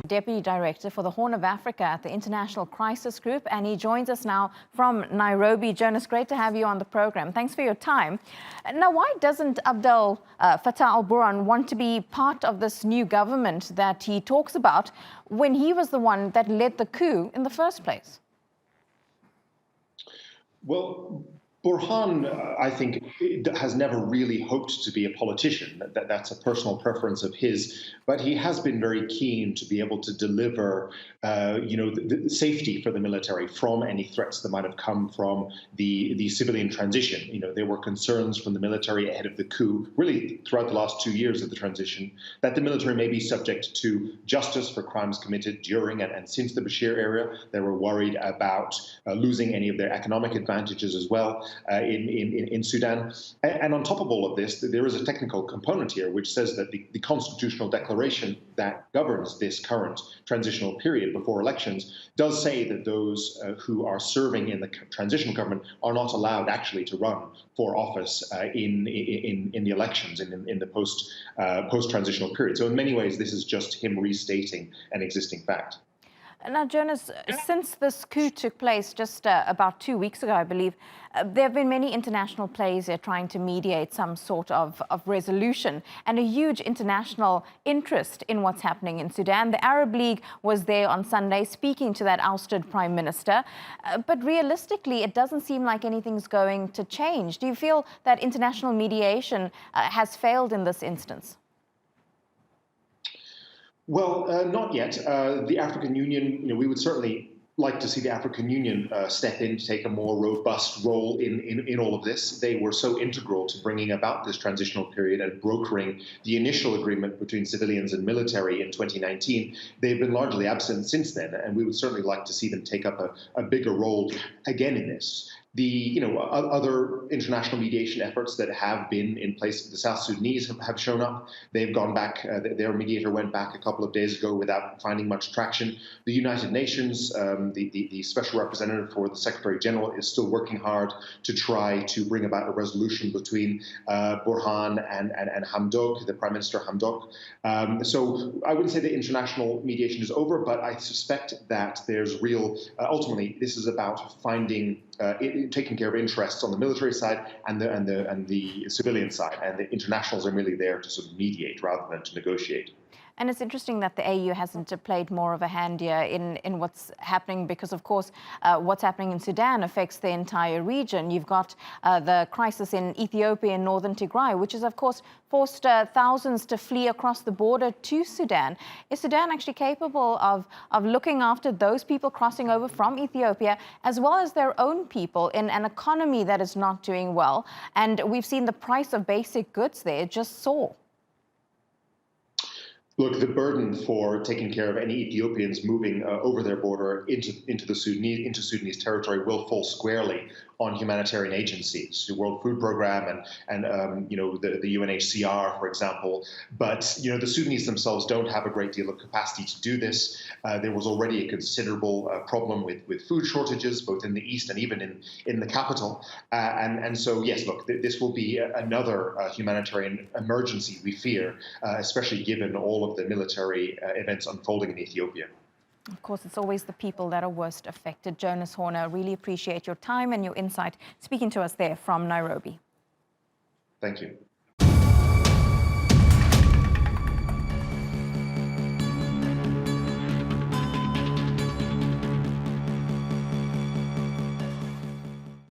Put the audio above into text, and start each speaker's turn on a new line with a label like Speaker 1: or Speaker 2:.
Speaker 1: Deputy Director for the Horn of Africa at the International Crisis Group, and he joins us now from Nairobi. Jonas, great to have you on the program. Thanks for your time. Now, why doesn't Abdel Fattah al-Burhan want to be part of this new government that he talks about when he was the one that led the coup in the first place?
Speaker 2: Well, Burhan, I think, has never really hoped to be a politician. That's a personal preference of his. But he has been very keen to be able to deliver, the safety for the military from any threats that might have come from the civilian transition. There were concerns from the military ahead of the coup, really throughout the last 2 years of the transition, that the military may be subject to justice for crimes committed during and since the Bashir era. They were worried about losing any of their economic advantages as well. In Sudan. And on top of all of this, there is a technical component here which says that the constitutional declaration that governs this current transitional period before elections does say that those who are serving in the transitional government are not allowed actually to run for office in the elections in the post-transitional period. So in many ways, this is just him restating an existing fact.
Speaker 1: Now, Jonas, since this coup took place just about 2 weeks ago, I believe, there have been many international players here trying to mediate some sort of resolution and a huge international interest in what's happening in Sudan. The Arab League was there on Sunday speaking to that ousted prime minister. But realistically, it doesn't seem like anything's going to change. Do you feel that international mediation has failed in this instance?
Speaker 2: Well, not yet. The African Union, we would certainly like to see the African Union step in to take a more robust role in all of this. They were so integral to bringing about this transitional period and brokering the initial agreement between civilians and military in 2019. They've been largely absent since then, and we would certainly like to see them take up a bigger role again in this. The other international mediation efforts that have been in place, the South Sudanese have shown up. They've gone back. Their mediator went back a couple of days ago without finding much traction. The United Nations, the special representative for the Secretary General, is still working hard to try to bring about a resolution between Burhan and Hamdok, the Prime Minister Hamdok. So I wouldn't say the international mediation is over, but I suspect that there's real. Ultimately, this is about finding. Taking care of interests on the military side and the civilian side, and the internationals are really there to sort of mediate rather than to negotiate.
Speaker 1: And it's interesting that the AU hasn't played more of a hand here in what's happening, because, of course, what's happening in Sudan affects the entire region. You've got the crisis in Ethiopia and northern Tigray, which has, of course, forced thousands to flee across the border to Sudan. Is Sudan actually capable of looking after those people crossing over from Ethiopia, as well as their own people, in an economy that is not doing well? And we've seen the price of basic goods there just soar.
Speaker 2: Look, the burden for taking care of any Ethiopians moving over their border into Sudanese territory will fall squarely on humanitarian agencies, the World Food Programme and the UNHCR, for example. But the Sudanese themselves don't have a great deal of capacity to do this. There was already a considerable problem with food shortages, both in the east and even in the capital. And so, yes, look, this will be another humanitarian emergency, we fear, especially given all of the military events unfolding in Ethiopia.
Speaker 1: Of course, it's always the people that are worst affected. Jonas Horner, really appreciate your time and your insight speaking to us there from Nairobi.
Speaker 2: Thank you.